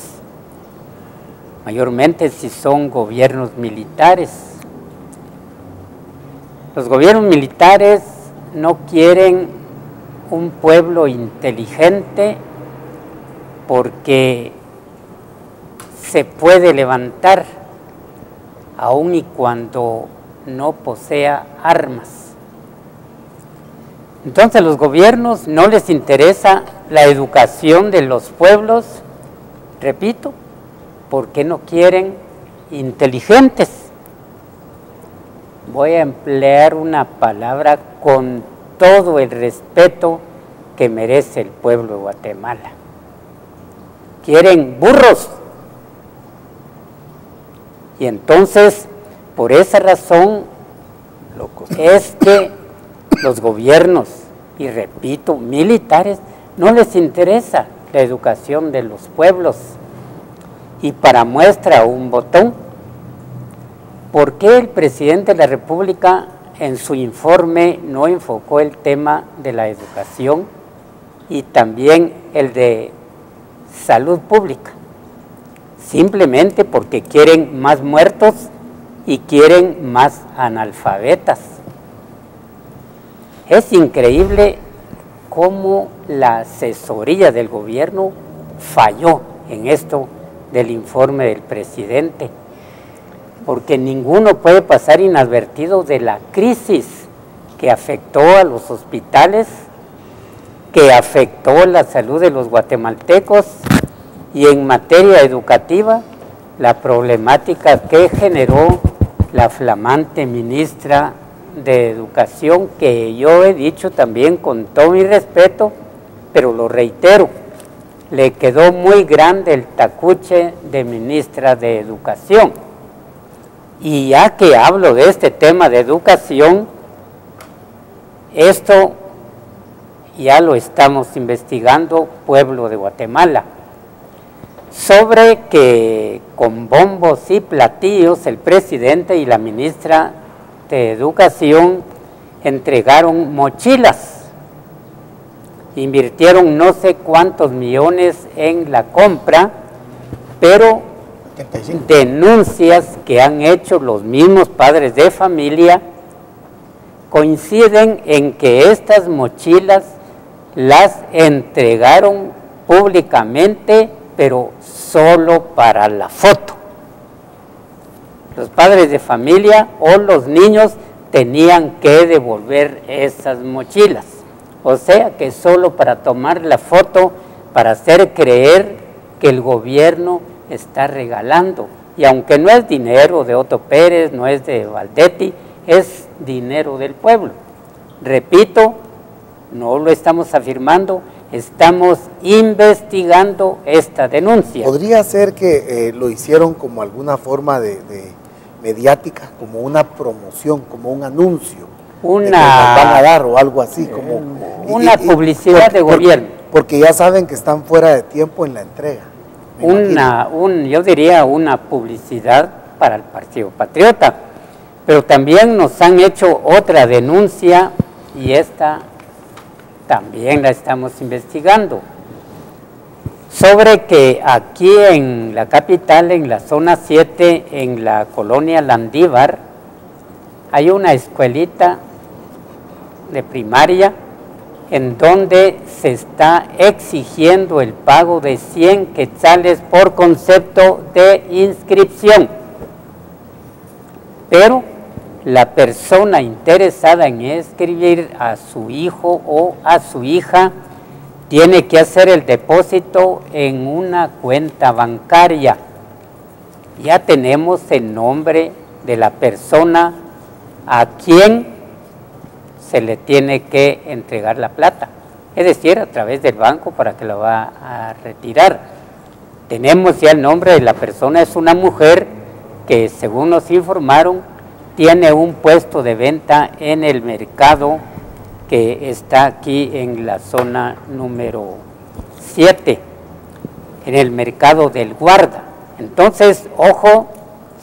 mayormente si son gobiernos militares. Los gobiernos militares no quieren un pueblo inteligente porque se puede levantar aun y cuando no posea armas. Entonces a los gobiernos no les interesa la educación de los pueblos, repito, porque no quieren inteligentes. Voy a emplear una palabra con todo el respeto que merece el pueblo de Guatemala. Quieren burros. Y entonces, por esa razón, es que los gobiernos, y repito, militares, no les interesa la educación de los pueblos. Y para muestra un botón, ¿por qué el presidente de la República en su informe no enfocó el tema de la educación y también el de salud pública? Simplemente porque quieren más muertos y quieren más analfabetas. Es increíble cómo la asesoría del gobierno falló en esto del informe del presidente, porque ninguno puede pasar inadvertido de la crisis que afectó a los hospitales, que afectó la salud de los guatemaltecos y en materia educativa, la problemática que generó la flamante ministra de Educación, que yo he dicho también con todo mi respeto, pero lo reitero, le quedó muy grande el tacuche de ministra de Educación. Y ya que hablo de este tema de educación, esto ya lo estamos investigando, pueblo de Guatemala, sobre que con bombos y platillos el presidente y la ministra de Educación entregaron mochilas, invirtieron no sé cuántos millones en la compra, pero 85. Denuncias que han hecho los mismos padres de familia coinciden en que estas mochilas las entregaron públicamente, pero solo para la foto. Los padres de familia o los niños tenían que devolver esas mochilas. O sea que solo para tomar la foto, para hacer creer que el gobierno está regalando. Y aunque no es dinero de Otto Pérez, no es de Valdetti, es dinero del pueblo. Repito, no lo estamos afirmando, estamos investigando esta denuncia. ¿Podría ser que lo hicieron como alguna forma de mediática, como una promoción, como un anuncio? De que nos van a dar o algo así, como una publicidad de gobierno. Porque ya saben que están fuera de tiempo en la entrega. Yo diría una publicidad para el Partido Patriota, pero también nos han hecho otra denuncia y esta también la estamos investigando, sobre que aquí en la capital, en la zona 7, en la colonia Landívar, hay una escuelita de primaria en donde se está exigiendo el pago de 100 quetzales por concepto de inscripción. Pero la persona interesada en inscribir a su hijo o a su hija tiene que hacer el depósito en una cuenta bancaria. Ya tenemos el nombre de la persona a quien se le tiene que entregar la plata, es decir, a través del banco para que la va a retirar. Tenemos ya el nombre de la persona, es una mujer que, según nos informaron, tiene un puesto de venta en el mercado que está aquí en la zona número 7, en el mercado del Guarda. Entonces, ojo,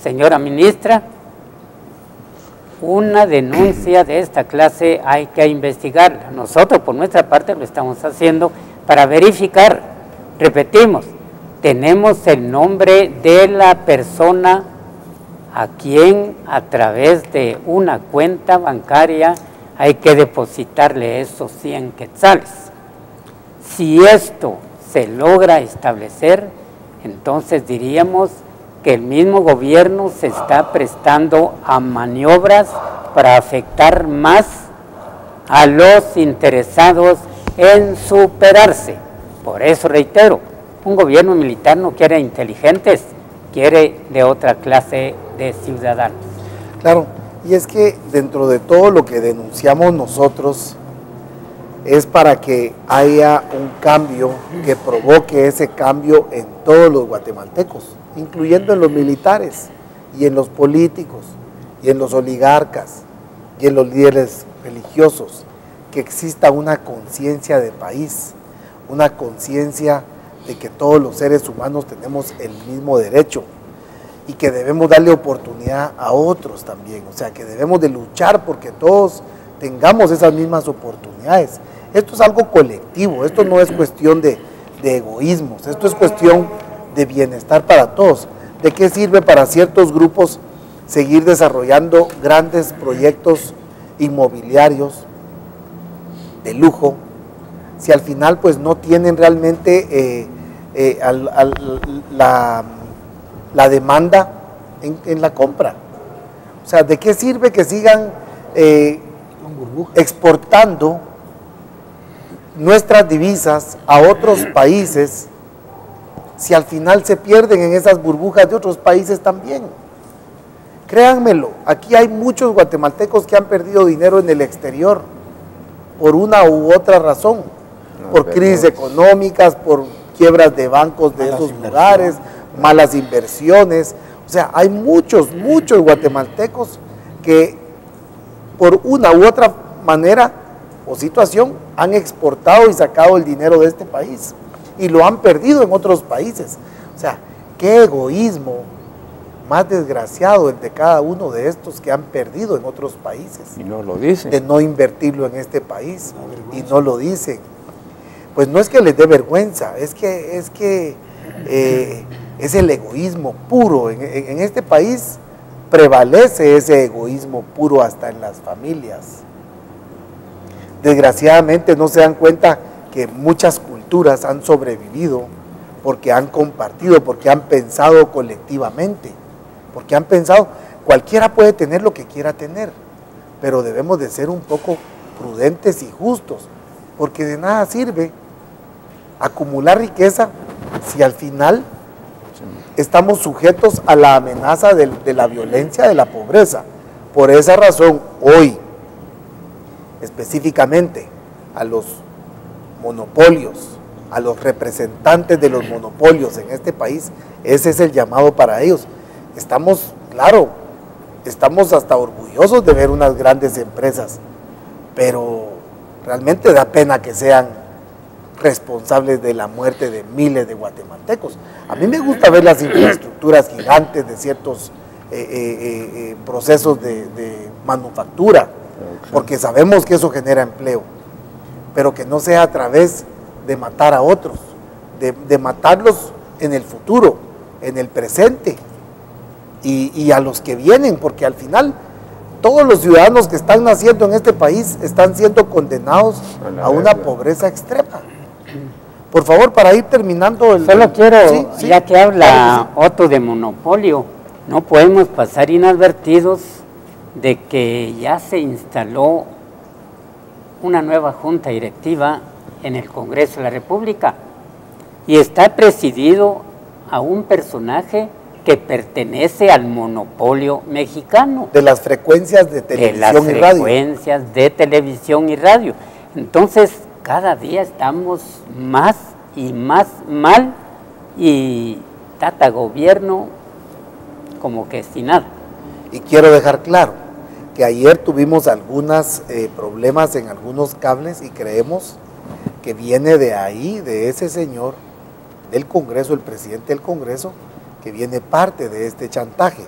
señora ministra, una denuncia de esta clase hay que investigarla. Nosotros por nuestra parte lo estamos haciendo para verificar. Repetimos, tenemos el nombre de la persona a quien a través de una cuenta bancaria hay que depositarle esos 100 quetzales. Si esto se logra establecer, entonces diríamos que el mismo gobierno se está prestando a maniobras para afectar más a los interesados en superarse. Por eso reitero, un gobierno militar no quiere inteligentes, quiere de otra clase de ciudadanos. Claro, y es que dentro de todo lo que denunciamos nosotros es para que haya un cambio que provoque ese cambio en todos los guatemaltecos, incluyendo en los militares y en los políticos y en los oligarcas y en los líderes religiosos, que exista una conciencia de país, una conciencia de que todos los seres humanos tenemos el mismo derecho y que debemos darle oportunidad a otros también, o sea, que debemos de luchar porque todos tengamos esas mismas oportunidades. Esto es algo colectivo, esto no es cuestión de egoísmos, esto es cuestión de bienestar para todos. ¿De qué sirve para ciertos grupos seguir desarrollando grandes proyectos inmobiliarios de lujo si al final pues no tienen realmente la demanda en la compra? O sea, ¿de qué sirve que sigan exportando nuestras divisas a otros países si al final se pierden en esas burbujas de otros países también? Créanmelo, aquí hay muchos guatemaltecos que han perdido dinero en el exterior por una u otra razón, por crisis económicas, por quiebras de bancos de esos lugares, malas inversiones. O sea, hay muchos guatemaltecos que por una u otra manera o situación han exportado y sacado el dinero de este país y lo han perdido en otros países. O sea, qué egoísmo más desgraciado el de cada uno de estos que han perdido en otros países. Y no lo dicen. De no invertirlo en este país. Y no lo dicen. Pues no es que les dé vergüenza, es que es el egoísmo puro. En este país prevalece ese egoísmo puro hasta en las familias. Desgraciadamente no se dan cuenta que muchas culturas han sobrevivido porque han compartido, porque han pensado colectivamente, porque han pensado, cualquiera puede tener lo que quiera tener, pero debemos de ser un poco prudentes y justos, porque de nada sirve acumular riqueza si al final estamos sujetos a la amenaza de la violencia, de la pobreza. Por esa razón, hoy, específicamente a los monopolios, a los representantes de los monopolios en este país, ese es el llamado para ellos. Estamos, claro, estamos hasta orgullosos de ver unas grandes empresas, pero realmente da pena que sean responsables de la muerte de miles de guatemaltecos. A mí me gusta ver las infraestructuras gigantes de ciertos procesos de manufactura, porque sabemos que eso genera empleo, pero que no sea a través de matar a otros, de matarlos en el futuro, en el presente, y a los que vienen, porque al final todos los ciudadanos que están naciendo en este país están siendo condenados a una pobreza extrema. Por favor, para ir terminando el... Solo quiero, Sí, ya que habla claro que Otto de monopolio, no podemos pasar inadvertidos de que ya se instaló una nueva junta directiva en el Congreso de la República y está presidido a un personaje que pertenece al monopolio mexicano. de las frecuencias de televisión y radio. Frecuencias de televisión y radio. Entonces, cada día estamos más y más mal y Tata Gobierno como que sin nada. Y quiero dejar claro que ayer tuvimos algunos problemas en algunos cables y creemos que viene de ahí, de ese señor del Congreso, el presidente del Congreso, que viene parte de este chantaje.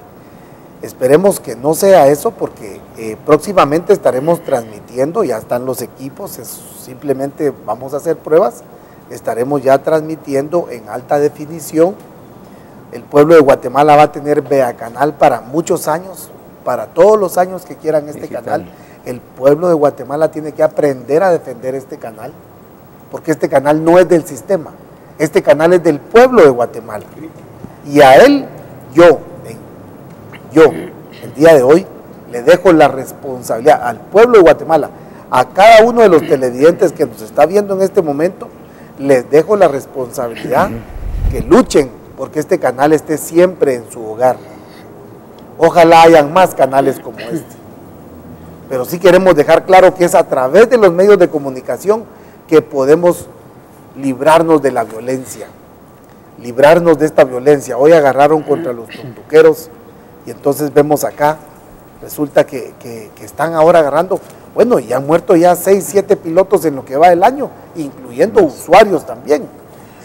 Esperemos que no sea eso porque próximamente estaremos transmitiendo, ya están los equipos, simplemente vamos a hacer pruebas, estaremos ya transmitiendo en alta definición. El pueblo de Guatemala va a tener Vea Canal para muchos años, para todos los años que quieran este canal. El pueblo de Guatemala tiene que aprender a defender este canal, porque este canal no es del sistema, este canal es del pueblo de Guatemala. Y a él, yo, el día de hoy, le dejo la responsabilidad al pueblo de Guatemala, a cada uno de los televidentes que nos está viendo en este momento, les dejo la responsabilidad que luchen porque este canal esté siempre en su hogar. Ojalá hayan más canales como este. Pero sí queremos dejar claro que es a través de los medios de comunicación que podemos librarnos de la violencia, librarnos de esta violencia. Hoy agarraron contra los tuntuqueros y entonces vemos acá, resulta que están ahora agarrando, bueno, y han muerto ya 6, 7 pilotos en lo que va del año, incluyendo usuarios también.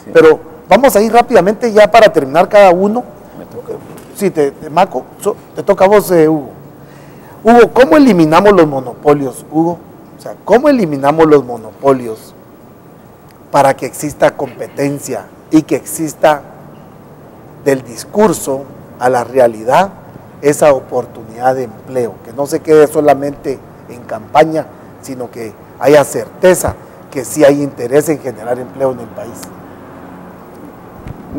Sí. Pero vamos a ir rápidamente ya para terminar cada uno. Sí, Maco, te toca a vos, Hugo. Hugo, ¿cómo eliminamos los monopolios, Hugo? O sea, ¿cómo eliminamos los monopolios para que exista competencia y que exista del discurso a la realidad esa oportunidad de empleo? Que no se quede solamente en campaña, sino que haya certeza que sí hay interés en generar empleo en el país.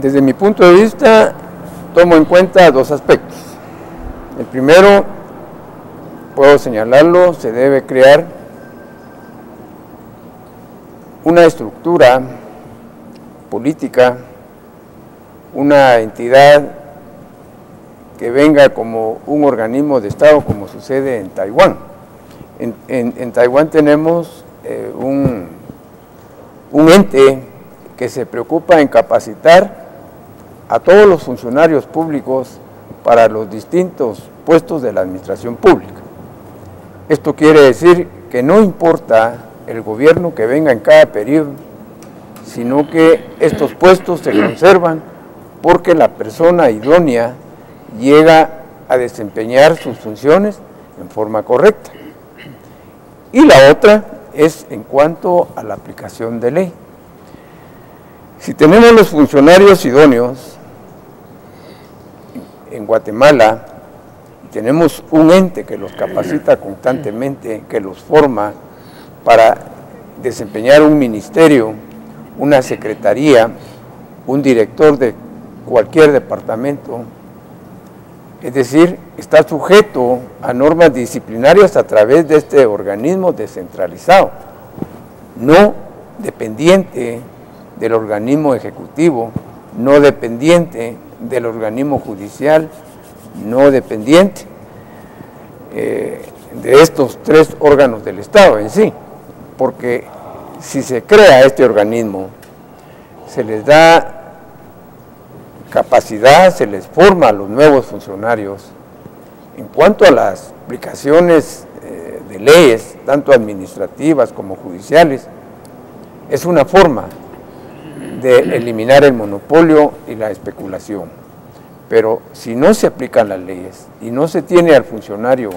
Desde mi punto de vista, tomo en cuenta dos aspectos. El primero, puedo señalarlo, se debe crear una estructura política, una entidad que venga como un organismo de Estado, como sucede en Taiwán. En Taiwán tenemos un ente que se preocupa en capacitar a todos los funcionarios públicos para los distintos puestos de la administración pública. Esto quiere decir que no importa el gobierno que venga en cada periodo, sino que estos puestos se conservan porque la persona idónea llega a desempeñar sus funciones en forma correcta. Y la otra es en cuanto a la aplicación de ley. Si tenemos los funcionarios idóneos en Guatemala, tenemos un ente que los capacita constantemente, que los forma para desempeñar un ministerio, una secretaría, un director de cualquier departamento, es decir, está sujeto a normas disciplinarias a través de este organismo descentralizado, no dependiente del organismo ejecutivo, no dependiente del organismo judicial, no dependiente de estos tres órganos del Estado en sí, porque si se crea este organismo, se les da capacidad, se les forma a los nuevos funcionarios en cuanto a las aplicaciones de leyes, tanto administrativas como judiciales. Es una forma de eliminar el monopolio y la especulación. Pero si no se aplican las leyes y no se tiene al funcionario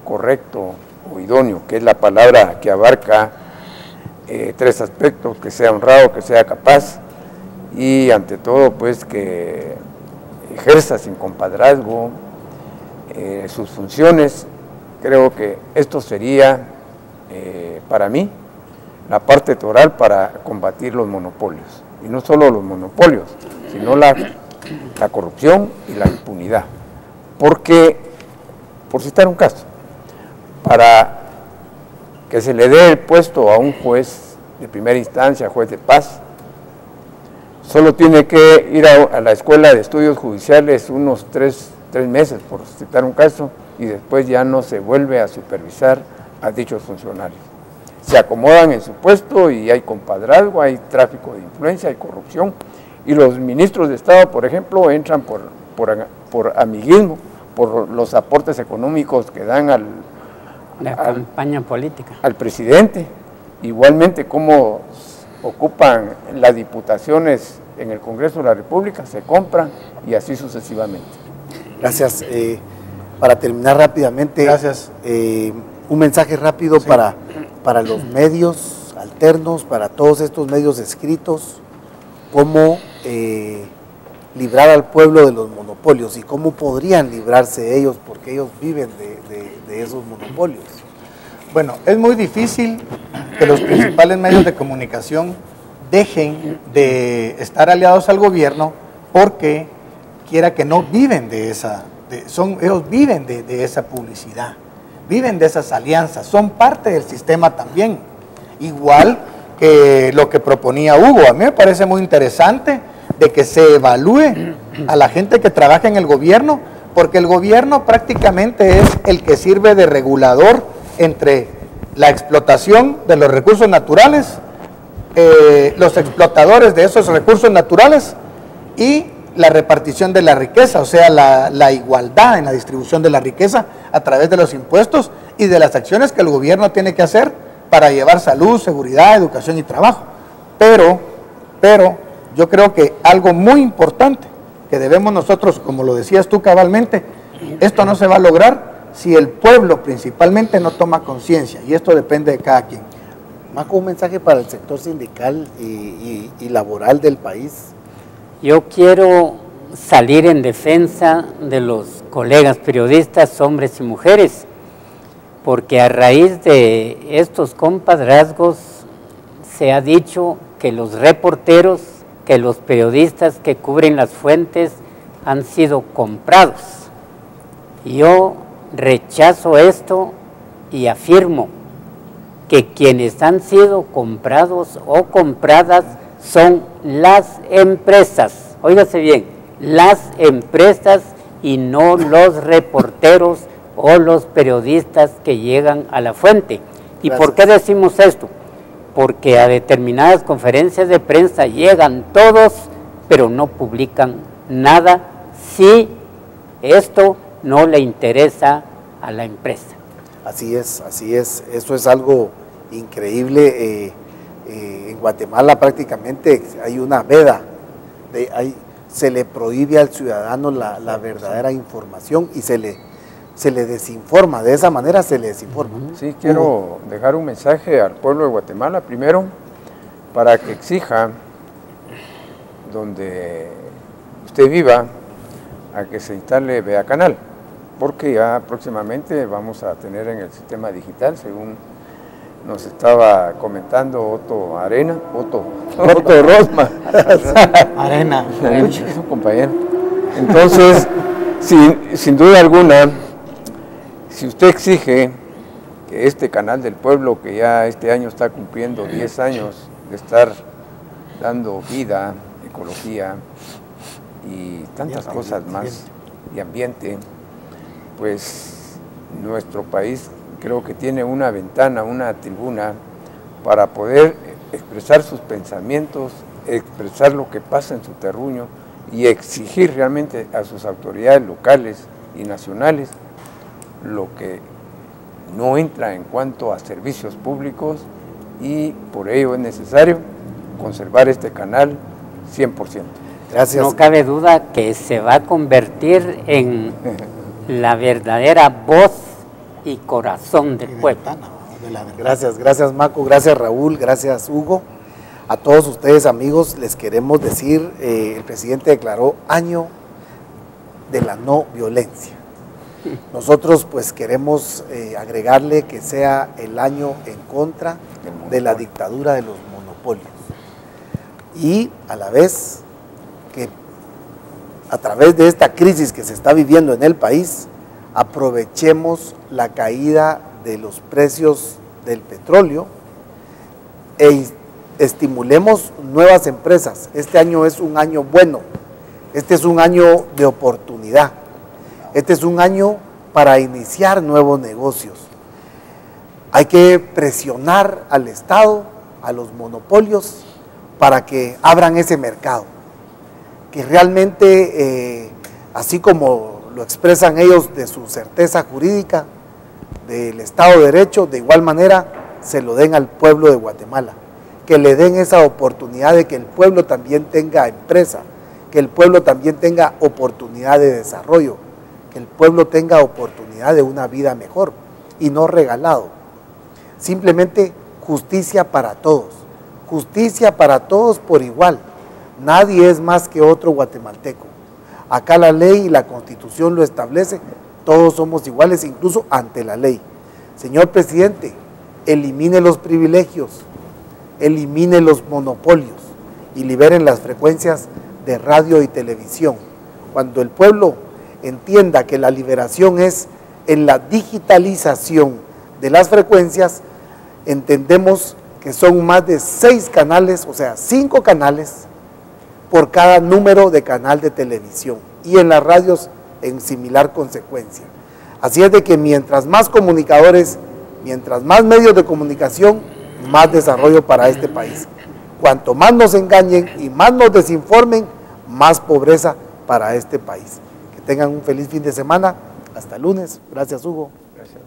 correcto o idóneo, que es la palabra que abarca tres aspectos: que sea honrado, que sea capaz y ante todo pues que ejerza sin compadrazgo sus funciones, creo que esto sería, para mí, la parte toral para combatir los monopolios. Y no solo los monopolios, sino la corrupción y la impunidad. Porque, por citar un caso, para que se le dé el puesto a un juez de primera instancia, juez de paz, solo tiene que ir a la escuela de estudios judiciales unos tres meses, por citar un caso, y después ya no se vuelve a supervisar a dichos funcionarios. Se acomodan en su puesto y hay compadrazgo, hay tráfico de influencia, hay corrupción, y los ministros de Estado, por ejemplo, entran por amiguismo, por los aportes económicos que dan la campaña política, al presidente. Igualmente, como ocupan las diputaciones en el Congreso de la República, se compran y así sucesivamente. Gracias. Para terminar rápidamente, Gracias. Un mensaje rápido para los medios alternos, para todos estos medios escritos, cómo librar al pueblo de los monopolios y cómo podrían librarse ellos, porque ellos viven de esos monopolios. Bueno, es muy difícil que los principales medios de comunicación dejen de estar aliados al gobierno porque, quiera que no, viven de esa, ellos viven de esa publicidad, viven de esas alianzas, son parte del sistema también, igual que lo que proponía Hugo. A mí me parece muy interesante de que se evalúe a la gente que trabaja en el gobierno, porque el gobierno prácticamente es el que sirve de regulador entre la explotación de los recursos naturales, los explotadores de esos recursos naturales y la repartición de la riqueza, o sea, la igualdad en la distribución de la riqueza a través de los impuestos y de las acciones que el gobierno tiene que hacer para llevar salud, seguridad, educación y trabajo. Pero yo creo que algo muy importante que debemos nosotros, como lo decías tú cabalmente, esto no se va a lograr si el pueblo principalmente no toma conciencia, y esto depende de cada quien. Marco, un mensaje para el sector sindical y laboral del país. Yo quiero salir en defensa de los colegas periodistas, hombres y mujeres, porque a raíz de estos compadrazgos se ha dicho que los reporteros, que los periodistas que cubren las fuentes han sido comprados. Yo rechazo esto y afirmo que quienes han sido comprados o compradas son las empresas, óigase bien, las empresas y no los reporteros o los periodistas que llegan a la fuente. ¿Y Gracias. por qué decimos esto? Porque a determinadas conferencias de prensa llegan todos, pero no publican nada si esto no le interesa a la empresa. Así es, eso es algo increíble. En Guatemala prácticamente hay una veda, se le prohíbe al ciudadano la verdadera información y se le desinforma, de esa manera se le desinforma. Sí, quiero dejar un mensaje al pueblo de Guatemala, primero, para que exija, donde usted viva, a que se instale Vea Canal, porque ya próximamente vamos a tener en el sistema digital, según nos estaba comentando Otto Rosma. Arena. Es un compañero. Entonces, sin duda alguna, si usted exige que este canal del pueblo, que ya este año está cumpliendo 10 años de estar dando vida, ecología y tantas cosas más, y ambiente, pues nuestro país creo que tiene una ventana, una tribuna para poder expresar sus pensamientos, expresar lo que pasa en su terruño y exigir realmente a sus autoridades locales y nacionales lo que no entra en cuanto a servicios públicos, y por ello es necesario conservar este canal 100%. Gracias. No cabe duda que se va a convertir en la verdadera voz y corazón del pueblo. Gracias Marco, gracias Raúl, gracias Hugo. A todos ustedes amigos les queremos decir, el presidente declaró año de la no violencia. Nosotros pues queremos agregarle que sea el año en contra de la dictadura de los monopolios y a la vez que a través de esta crisis que se está viviendo en el país aprovechemos la caída de los precios del petróleo e estimulemos nuevas empresas. Este año es un año bueno, este es un año de oportunidad, este es un año para iniciar nuevos negocios. Hay que presionar al Estado, a los monopolios, para que abran ese mercado, que realmente, así como lo expresan ellos de su certeza jurídica, del Estado de Derecho, de igual manera se lo den al pueblo de Guatemala, que le den esa oportunidad de que el pueblo también tenga empresa, que el pueblo también tenga oportunidad de desarrollo, que el pueblo tenga oportunidad de una vida mejor y no regalado. Simplemente justicia para todos por igual. Nadie es más que otro guatemalteco. Acá la ley y la Constitución lo establece, todos somos iguales incluso ante la ley. Señor presidente, elimine los privilegios, elimine los monopolios y liberen las frecuencias de radio y televisión. Cuando el pueblo entienda que la liberación es en la digitalización de las frecuencias, entendemos que son más de 6 canales, o sea, 5 canales por cada número de canal de televisión y en las radios en similar consecuencia. Así es de que mientras más comunicadores, mientras más medios de comunicación, más desarrollo para este país. Cuanto más nos engañen y más nos desinformen, más pobreza para este país. Que tengan un feliz fin de semana. Hasta el lunes. Gracias, Hugo. Gracias.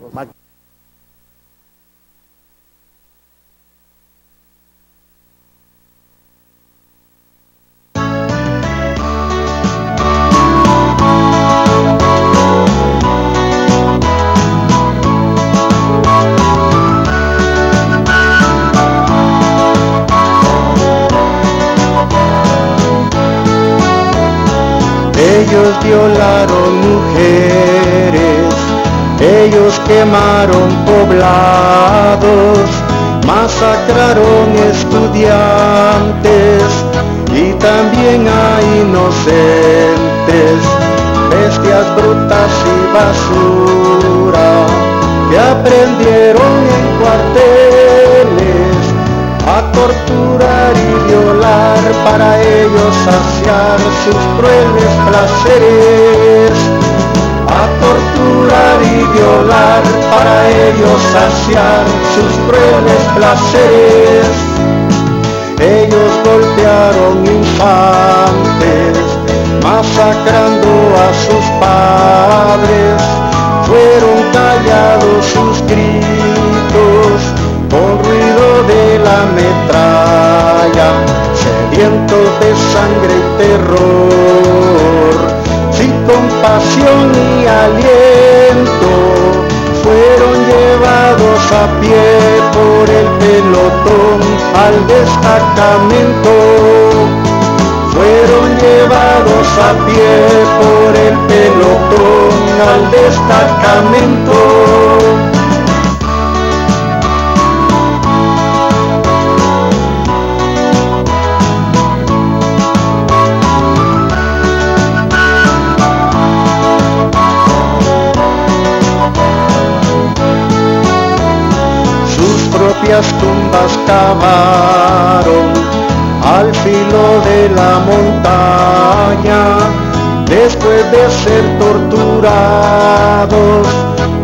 Ellos violaron mujeres, ellos quemaron poblados, masacraron estudiantes y también a inocentes, bestias brutas y basura que aprendieron en cuarteles a torturar y violar para ellos saciar sus crueles placeres, a torturar y violar para ellos saciar sus crueles placeres. Ellos golpearon infantes, masacrando a sus padres, fueron callados sus gritos con ruido de la metralla, sedientos de sangre y terror, sin compasión ni aliento, fueron llevados a pie por el pelotón al destacamento, fueron llevados a pie por el pelotón al destacamento. Tumbas cavaron al filo de la montaña, después de ser torturados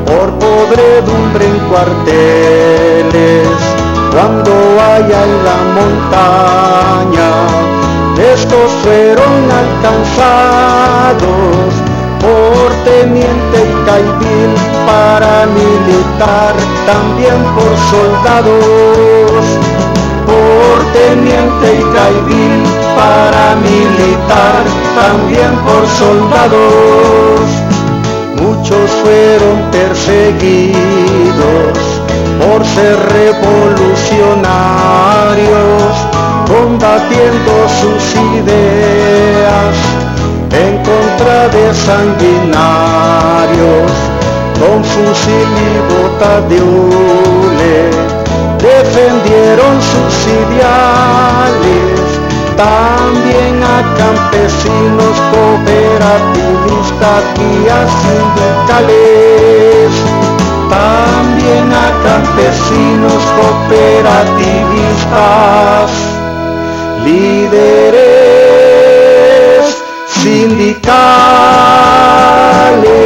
por podredumbre en cuarteles. Cuando allá en la montaña estos fueron alcanzados por teniente y caidil paramilitar, también por soldados, por teniente y caidil paramilitar, también por soldados. Muchos fueron perseguidos por ser revolucionarios, combatiendo sus ideas en contra de cobardes sanguinarios, con fusil y bota de hule, defendieron sus ideales. También a campesinos, cooperativistas y a sindicales. También a campesinos, cooperativistas, líderes sindicales.